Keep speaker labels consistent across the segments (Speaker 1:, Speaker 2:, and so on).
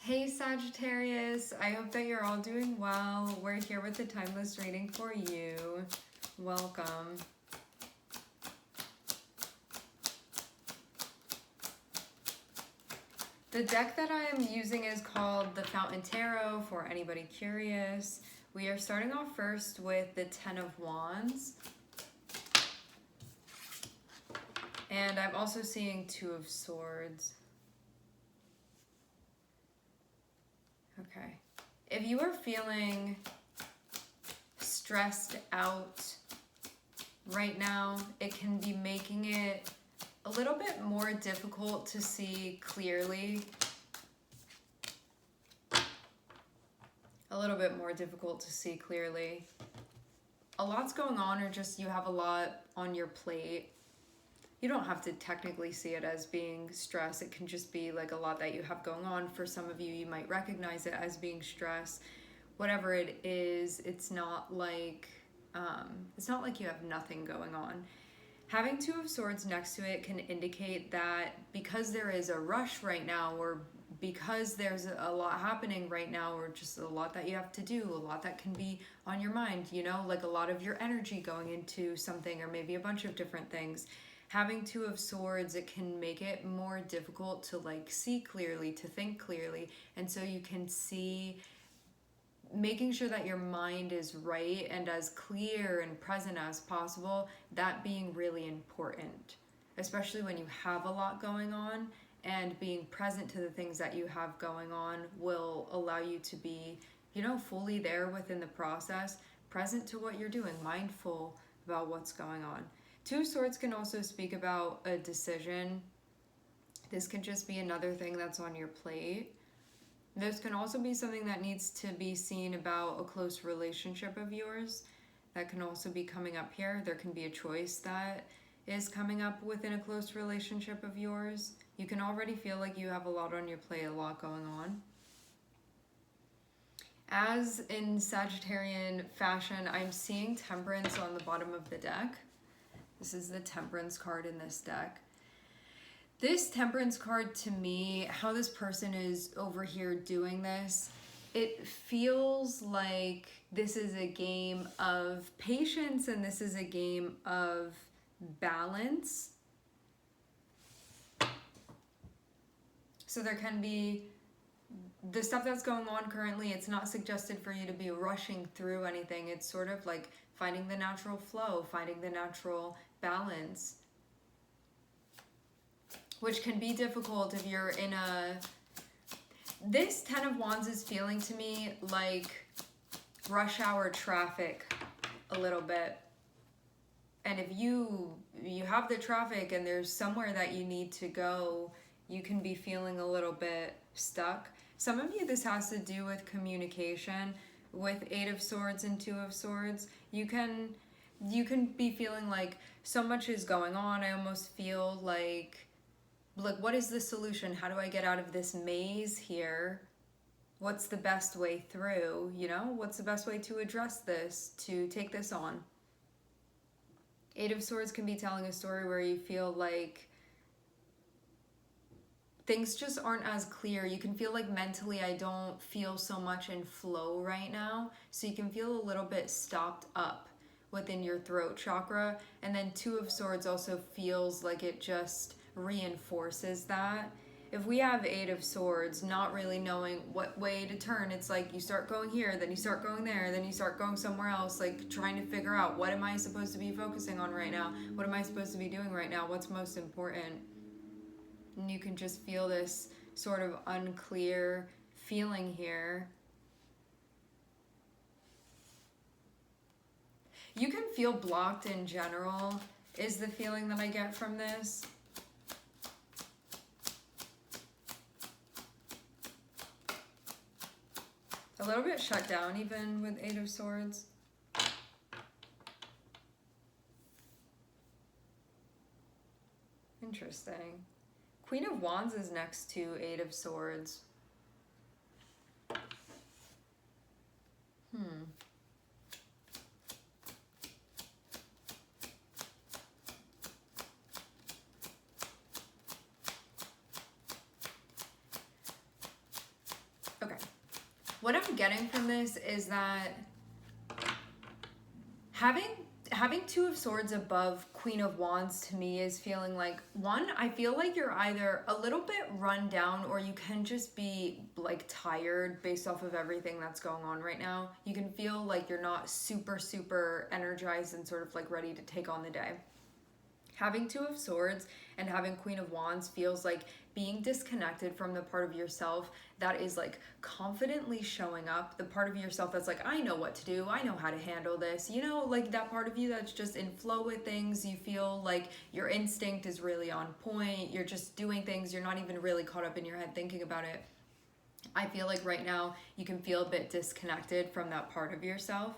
Speaker 1: Hey Sagittarius, I hope that you're all doing well. We're here with the timeless reading for you. Welcome. The deck that I am using is called the Fountain Tarot for anybody curious. We are starting off first with the Ten of Wands. And I'm also seeing Two of Swords. Okay. If you are feeling stressed out right now, it can be making it a little bit more difficult to see clearly. A little bit more difficult to see clearly. A lot's going on, or just you have a lot on your plate. You don't have to technically see it as being stress. It can just be like a lot that you have going on. For some of you, you might recognize it as being stress. Whatever it is, it's not like you have nothing going on. Having Two of Swords next to it can indicate that because there is a rush right now, or because there's a lot happening right now, or just a lot that you have to do, a lot that can be on your mind, you know, like a lot of your energy going into something, or maybe a bunch of different things. Having Two of Swords, it can make it more difficult to like see clearly, to think clearly. And so you can see, making sure that your mind is right and as clear and present as possible, that being really important, especially when you have a lot going on. And being present to the things that you have going on will allow you to be, you know, fully there within the process, present to what you're doing, mindful about what's going on. Two of Swords can also speak about a decision. This can just be another thing that's on your plate. This can also be something that needs to be seen about a close relationship of yours. That can also be coming up here. There can be a choice that is coming up within a close relationship of yours. You can already feel like you have a lot on your plate, a lot going on. As in Sagittarian fashion, I'm seeing Temperance on the bottom of the deck. This is the Temperance card in this deck. This Temperance card, to me, how this person is over here doing this, it feels like this is a game of patience and this is a game of balance. So there can be the stuff that's going on currently. It's not suggested for you to be rushing through anything. It's sort of like finding the natural flow, finding the natural balance, which can be difficult if you're in a... This Ten of Wands is feeling to me like rush hour traffic a little bit. And if you have the traffic and there's somewhere that you need to go, you can be feeling a little bit stuck. Some of you, this has to do with communication. With Eight of Swords and Two of Swords, you can be feeling like so much is going on. I almost feel like what is the solution? How do I get out of this maze here? What's the best way through? You know, what's the best way to address this, to take this on? Eight of Swords can be telling a story where you feel like things just aren't as clear. You can feel like mentally I don't feel so much in flow right now. So you can feel a little bit stopped up within your throat chakra. And then Two of Swords also feels like it just reinforces that. If we have Eight of Swords, not really knowing what way to turn, it's like you start going here, then you start going there, then you start going somewhere else, like trying to figure out, what am I supposed to be focusing on right now? What am I supposed to be doing right now? What's most important? And you can just feel this sort of unclear feeling here. You can feel blocked in general, is the feeling that I get from this. A little bit shut down even with Eight of Swords. Interesting. Queen of Wands is next to Eight of Swords. What I'm getting from this is that having Two of Swords above Queen of Wands to me is feeling like, one, I feel like you're either a little bit run down, or you can just be like tired based off of everything that's going on right now. You can feel like you're not super energized and sort of like ready to take on the day. Having Two of Swords and having Queen of Wands feels like being disconnected from the part of yourself that is like confidently showing up, the part of yourself that's like, I know what to do, I know how to handle this, you know, like that part of you that's just in flow with things. You feel like your instinct is really on point, you're just doing things, you're not even really caught up in your head thinking about it. I feel like right now you can feel a bit disconnected from that part of yourself.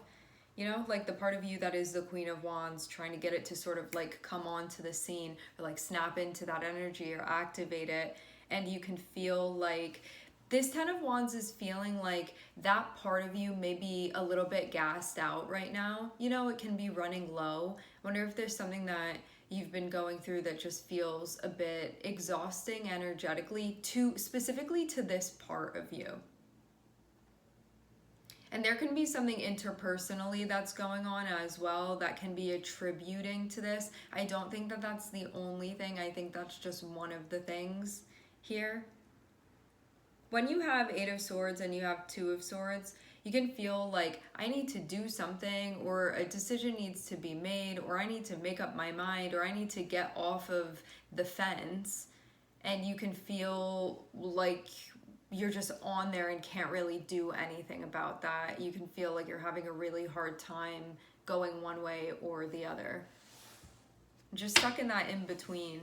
Speaker 1: You know, like the part of you that is the Queen of Wands, trying to get it to sort of like come onto the scene, or like snap into that energy or activate it. And you can feel like this Ten of Wands is feeling like that part of you may be a little bit gassed out right now. You know, it can be running low. I wonder if there's something that you've been going through that just feels a bit exhausting energetically, specifically to this part of you. And there can be something interpersonally that's going on as well that can be attributing to this. I don't think that that's the only thing. I think that's just one of the things here. When you have Eight of Swords and you have Two of Swords, you can feel like I need to do something, or a decision needs to be made, or I need to make up my mind, or I need to get off of the fence. And you can feel like you're just on there and can't really do anything about that. You can feel like you're having a really hard time going one way or the other. Just stuck in that in between.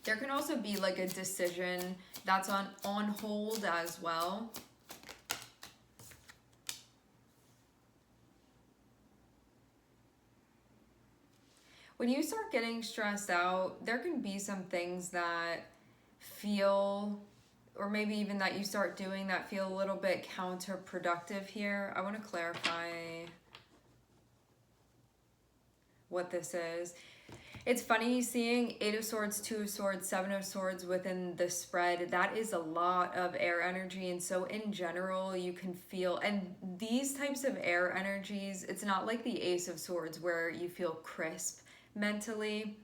Speaker 1: There can also be like a decision that's on hold as well. When you start getting stressed out, there can be some things that feel, or maybe even that you start doing, that feel a little bit counterproductive here. I want to clarify what this is. It's funny seeing Eight of Swords, Two of Swords, Seven of Swords within the spread. That is a lot of air energy, and so in general you can feel, and these types of air energies, it's not like the Ace of Swords where you feel crisp mentally.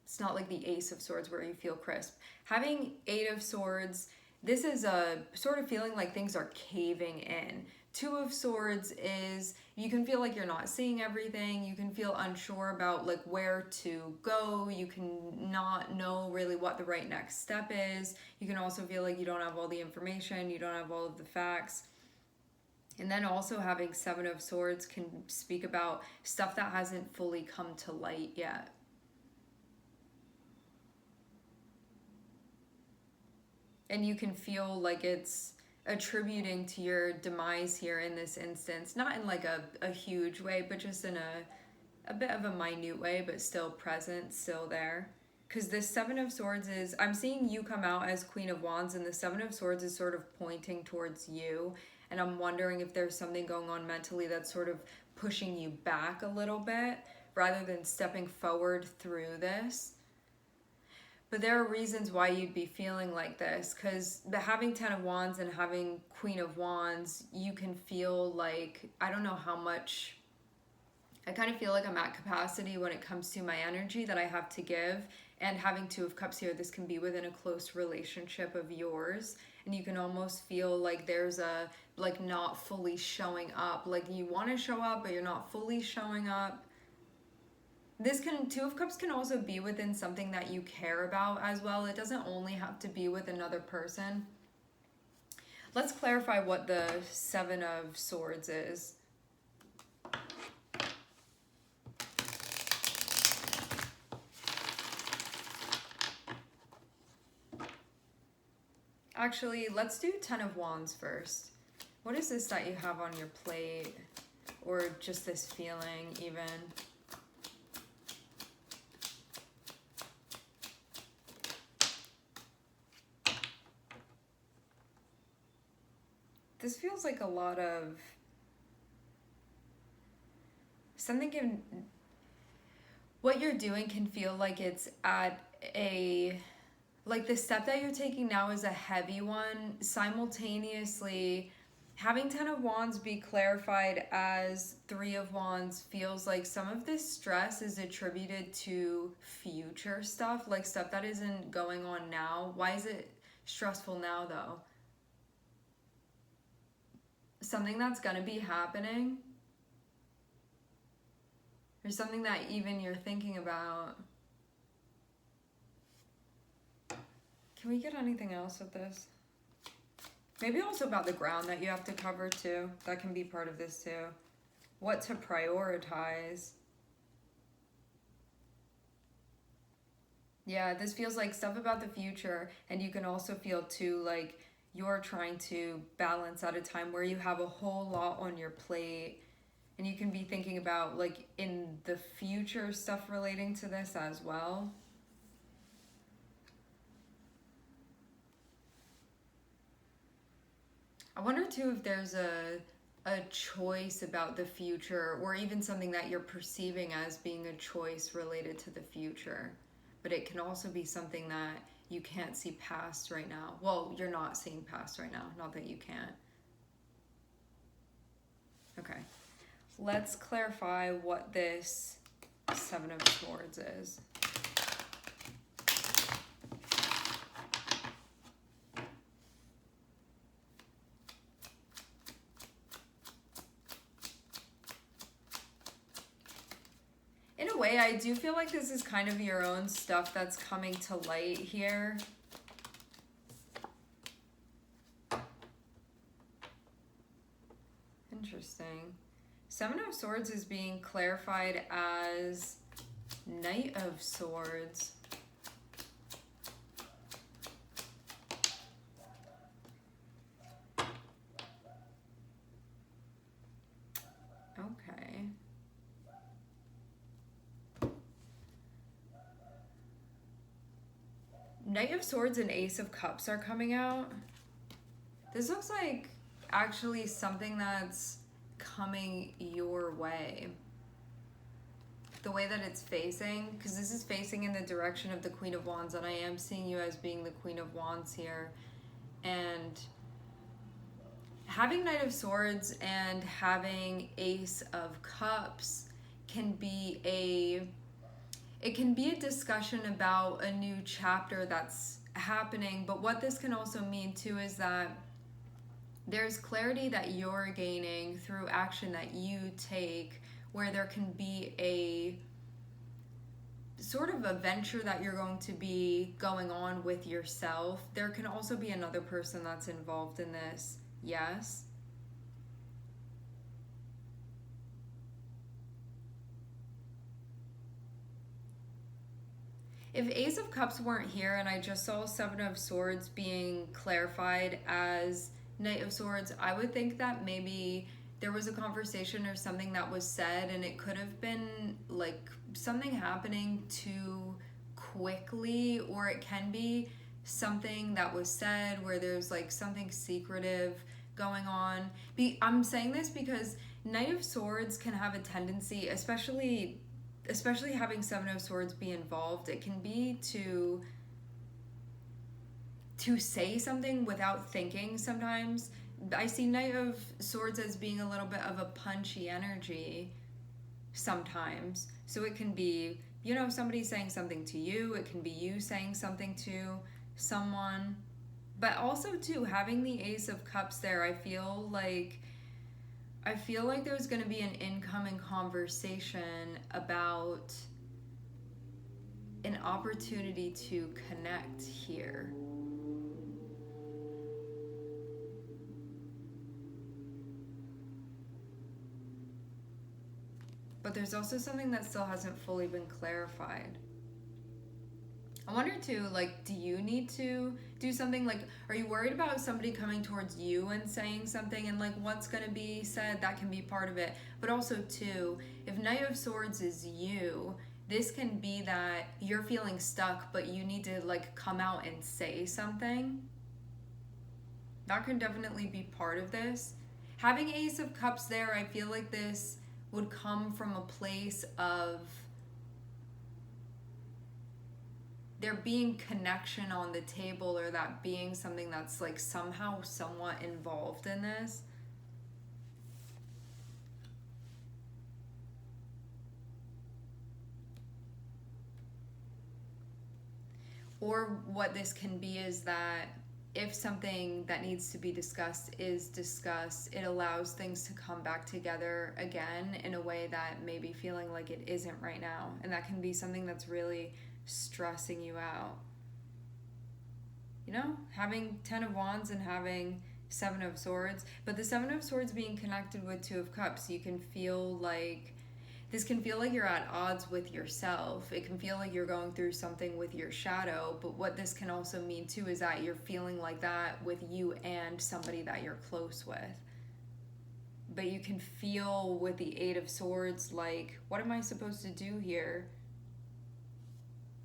Speaker 1: It's not like the Ace of Swords where you feel crisp. Having Eight of Swords, this is a sort of feeling like things are caving in. Two of Swords is, you can feel like you're not seeing everything. You can feel unsure about like where to go. You can not know really what the right next step is. You can also feel like you don't have all the information. You don't have all of the facts. And then also having Seven of Swords can speak about stuff that hasn't fully come to light yet. And you can feel like it's attributing to your demise here in this instance. Not in like a huge way, but just in a bit of a minute way, but still present, still there. Because this Seven of Swords is, I'm seeing you come out as Queen of Wands, and the Seven of Swords is sort of pointing towards you. And I'm wondering if there's something going on mentally that's sort of pushing you back a little bit, rather than stepping forward through this. But there are reasons why you'd be feeling like this, because having Ten of Wands and having Queen of Wands, you can feel like, I don't know how much, I kind of feel like I'm at capacity when it comes to my energy that I have to give. And having Two of Cups here, this can be within a close relationship of yours. And you can almost feel like there's a, like not fully showing up. Like you want to show up, but you're not fully showing up. This can, Two of Cups can also be within something that you care about as well. It doesn't only have to be with another person. Let's clarify what the Seven of Swords is. Actually, let's do Ten of Wands first. What is this that you have on your plate? Or just this feeling even? This feels like a lot of something can, what you're doing can feel like it's at a like the step that you're taking now is a heavy one. Simultaneously, having 10 of Wands be clarified as 3 of Wands feels like some of this stress is attributed to future stuff, like stuff that isn't going on now. Why is it stressful now though? Something that's gonna be happening, or something that even you're thinking about. Can we get anything else with this? Maybe also about the ground that you have to cover too. That can be part of this too. What to prioritize. Yeah, this feels like stuff about the future, and you can also feel too like you're trying to balance at a time where you have a whole lot on your plate, and you can be thinking about like in the future stuff relating to this as well. I wonder too if there's a choice about the future, or even something that you're perceiving as being a choice related to the future. But it can also be something that you can't see past right now. Well, you're not seeing past right now, not that you can't. Okay, let's clarify what this 7 of Swords is. In a way, I do feel like this is kind of your own stuff that's coming to light here. Interesting. 7 of Swords is being clarified as Knight of Swords. Okay. Knight of Swords and Ace of Cups are coming out. This looks like actually something that's coming your way. The way that it's facing, because this is facing in the direction of the Queen of Wands, and I am seeing you as being the Queen of Wands here. And having Knight of Swords and having Ace of Cups can be a discussion about a new chapter that's happening, but what this can also mean too is that there's clarity that you're gaining through action that you take, where there can be a sort of a venture that you're going to be going on with yourself. There can also be another person that's involved in this, yes. If Ace of Cups weren't here and I just saw 7 of Swords being clarified as Knight of Swords, I would think that maybe there was a conversation or something that was said, and it could have been like something happening too quickly, or it can be something that was said where there's like something secretive going on. I'm saying this because Knight of Swords can have a tendency, especially having 7 of Swords be involved, it can be to say something without thinking sometimes. I see Knight of Swords as being a little bit of a punchy energy sometimes. So it can be, you know, somebody saying something to you, it can be you saying something to someone. But also too, having the Ace of Cups there, I feel like there's going to be an incoming conversation about an opportunity to connect here. But there's also something that still hasn't fully been clarified. I wonder too, like, do you need to do something? Like, are you worried about somebody coming towards you and saying something, and like what's going to be said? That can be part of it. But also too, if Knight of Swords is you, this can be that you're feeling stuck, but you need to like come out and say something. That can definitely be part of this. Having Ace of Cups there, I feel like this would come from a place of there being connection on the table, or that being something that's like somehow somewhat involved in this. Or what this can be is that if something that needs to be discussed is discussed, it allows things to come back together again in a way that may be feeling like it isn't right now. And that can be something that's really stressing you out. You know, having 10 of Wands and having 7 of Swords, but the 7 of Swords being connected with 2 of Cups, you can feel like this can feel like you're at odds with yourself. It can feel like you're going through something with your shadow, but what this can also mean too is that you're feeling like that with you and somebody that you're close with. But you can feel with the 8 of Swords like, what am I supposed to do here?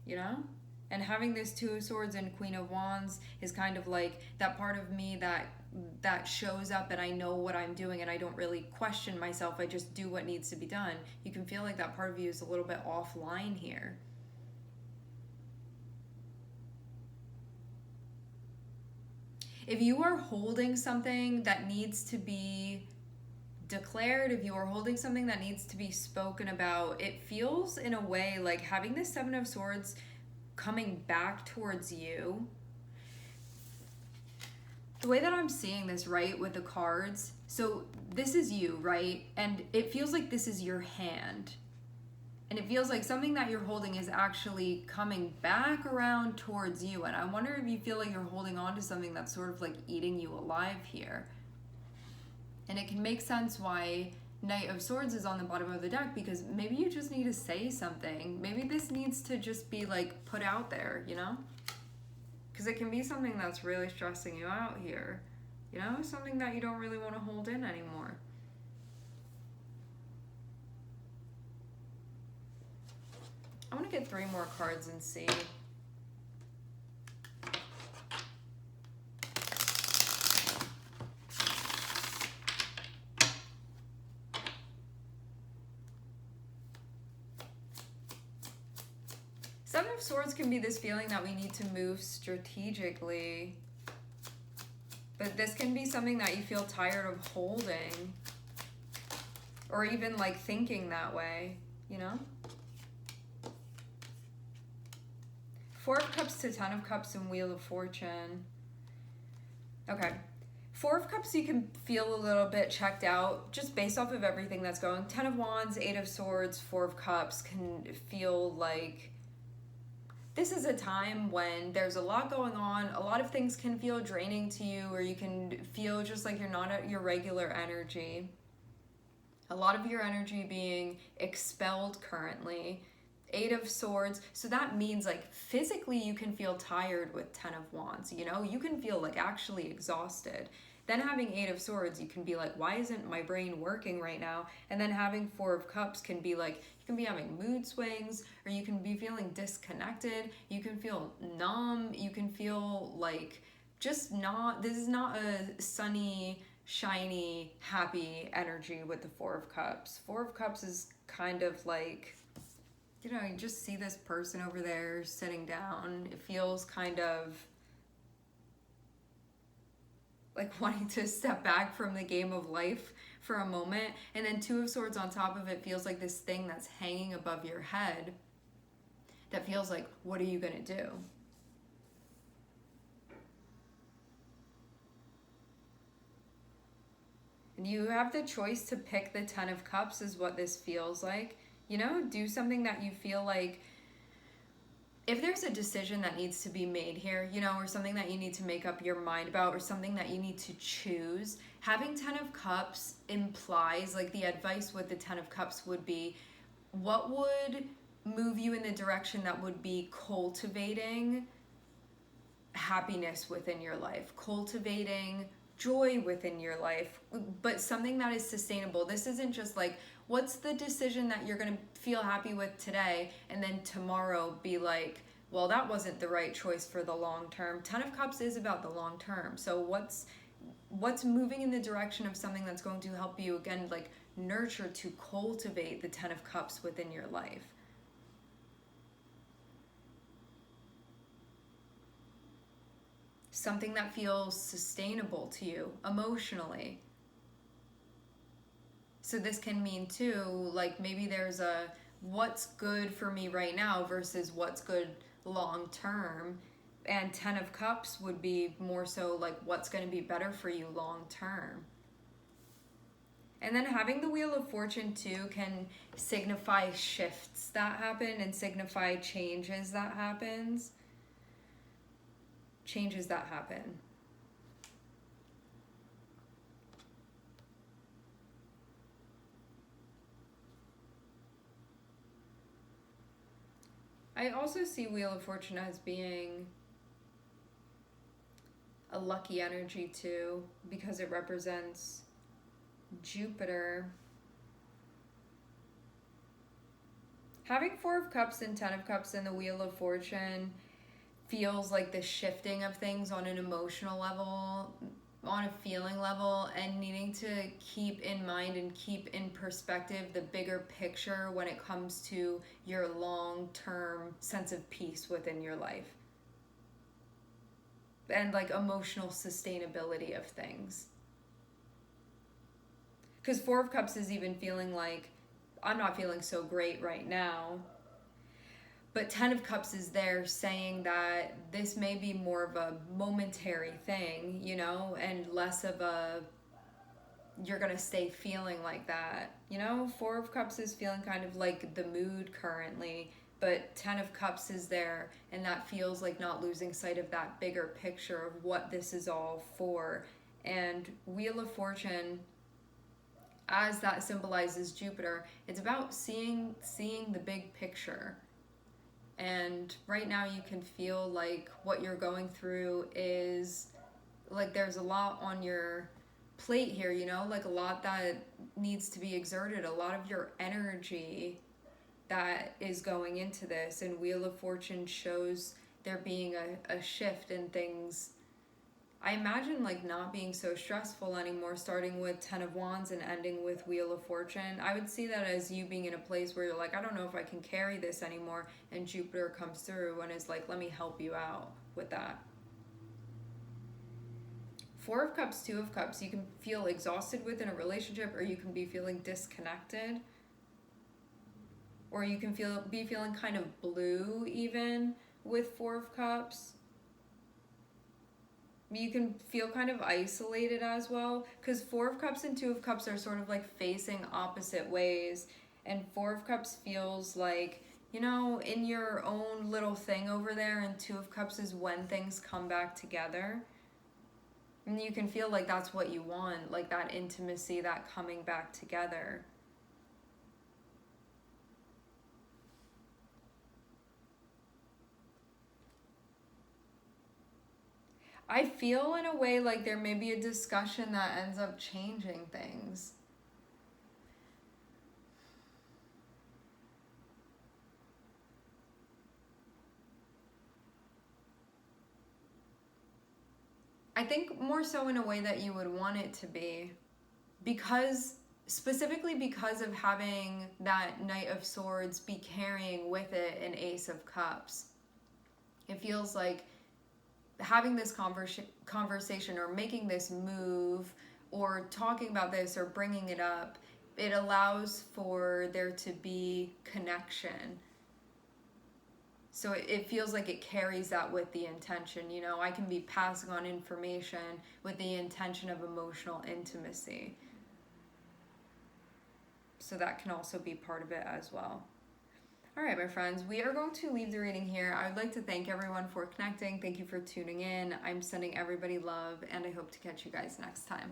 Speaker 1: You know? And having this 2 of Swords and Queen of Wands is kind of like that part of me that shows up and I know what I'm doing and I don't really question myself. I just do what needs to be done. You can feel like that part of you is a little bit offline here. If you are holding something that needs to be declared, if you are holding something that needs to be spoken about, it feels in a way like having this 7 of Swords coming back towards you. The way that I'm seeing this, right, with the cards, so this is you, right? And it feels like this is your hand. And it feels like something that you're holding is actually coming back around towards you. And I wonder if you feel like you're holding on to something that's sort of like eating you alive here. And it can make sense why Knight of Swords is on the bottom of the deck, because maybe you just need to say something. Maybe this needs to just be like put out there, you know? Because it can be something that's really stressing you out here. You know, something that you don't really want to hold in anymore. I want to get 3 more cards and see. Seven of Swords can be this feeling that we need to move strategically. But this can be something that you feel tired of holding. Or even like thinking that way, you know? 4 of Cups to 10 of Cups and Wheel of Fortune. Okay. 4 of Cups, you can feel a little bit checked out just based off of everything that's going. 10 of Wands, 8 of Swords, 4 of Cups can feel like this is a time when there's a lot going on. A lot of things can feel draining to you, or you can feel just like you're not at your regular energy. A lot of your energy being expelled currently. 8 of Swords, so that means like physically you can feel tired with 10 of Wands, you know? You can feel like actually exhausted. Then having 8 of Swords, you can be like, why isn't my brain working right now? And then having 4 of Cups can be like, you can be having mood swings, or you can be feeling disconnected, you can feel numb, you can feel like just not, this is not a sunny, shiny, happy energy with the 4 of Cups. 4 of Cups is kind of like, you know, you just see this person over there sitting down. It feels kind of like wanting to step back from the game of life for a moment. And then 2 of Swords on top of it feels like this thing that's hanging above your head that feels like, what are you gonna do? And you have the choice to pick the 10 of Cups is what this feels like. You know, do something that you feel like, if there's a decision that needs to be made here, you know, or something that you need to make up your mind about, or something that you need to choose, having 10 of Cups implies, like the advice with the 10 of Cups would be, what would move you in the direction that would be cultivating happiness within your life, cultivating joy within your life, but something that is sustainable. This isn't just like, what's the decision that you're going to feel happy with today, and then tomorrow be like, well, that wasn't the right choice for the long term. 10 of Cups is about the long term. So what's moving in the direction of something that's going to help you, again, like nurture, to cultivate the 10 of Cups within your life. something that feels sustainable to you emotionally. So this can mean too, like maybe there's a what's good for me right now versus what's good long term. And 10 of Cups would be more so like what's going to be better for you long term. And then having the Wheel of Fortune too can signify shifts that happen and signify changes that happen. I also see Wheel of Fortune as being a lucky energy too, because it represents Jupiter. Having 4 of Cups and 10 of Cups in the Wheel of Fortune feels like the shifting of things on an emotional level, on a feeling level, and needing to keep in mind and keep in perspective the bigger picture when it comes to your long-term sense of peace within your life. And like emotional sustainability of things. Because 4 of Cups is even feeling like, I'm not feeling so great right now. But 10 of Cups is there saying that this may be more of a momentary thing, you know, and less of a, you're going to stay feeling like that. You know, 4 of Cups is feeling kind of like the mood currently, but 10 of Cups is there, and that feels like not losing sight of that bigger picture of what this is all for. And Wheel of Fortune, as that symbolizes Jupiter, it's about seeing the big picture. And right now you can feel like what you're going through is like there's a lot on your plate here, you know, like a lot that needs to be exerted, a lot of your energy that is going into this. And Wheel of Fortune shows there being a shift in things. I imagine like not being so stressful anymore, starting with 10 of Wands and ending with Wheel of Fortune. I would see that as you being in a place where you're like, I don't know if I can carry this anymore, and Jupiter comes through and is like, let me help you out with that. 4 of Cups, 2 of Cups, you can feel exhausted within a relationship, or you can be feeling disconnected, or you can be feeling kind of blue even with 4 of Cups. You can feel kind of isolated as well, because 4 of Cups and 2 of Cups are sort of like facing opposite ways, and 4 of Cups feels like, you know, in your own little thing over there, and 2 of Cups is when things come back together. And you can feel like that's what you want, like that intimacy, that coming back together. I feel in a way like there may be a discussion that ends up changing things. I think more so in a way that you would want it to be, because specifically because of having that Knight of Swords be carrying with it an Ace of Cups. It feels like having this conversation or making this move or talking about this or bringing it up, it allows for there to be connection. So it feels like it carries that with the intention, you know, I can be passing on information with the intention of emotional intimacy. So that can also be part of it as well. All right, my friends, we are going to leave the reading here. I would like to thank everyone for connecting. Thank you for tuning in. I'm sending everybody love, and I hope to catch you guys next time.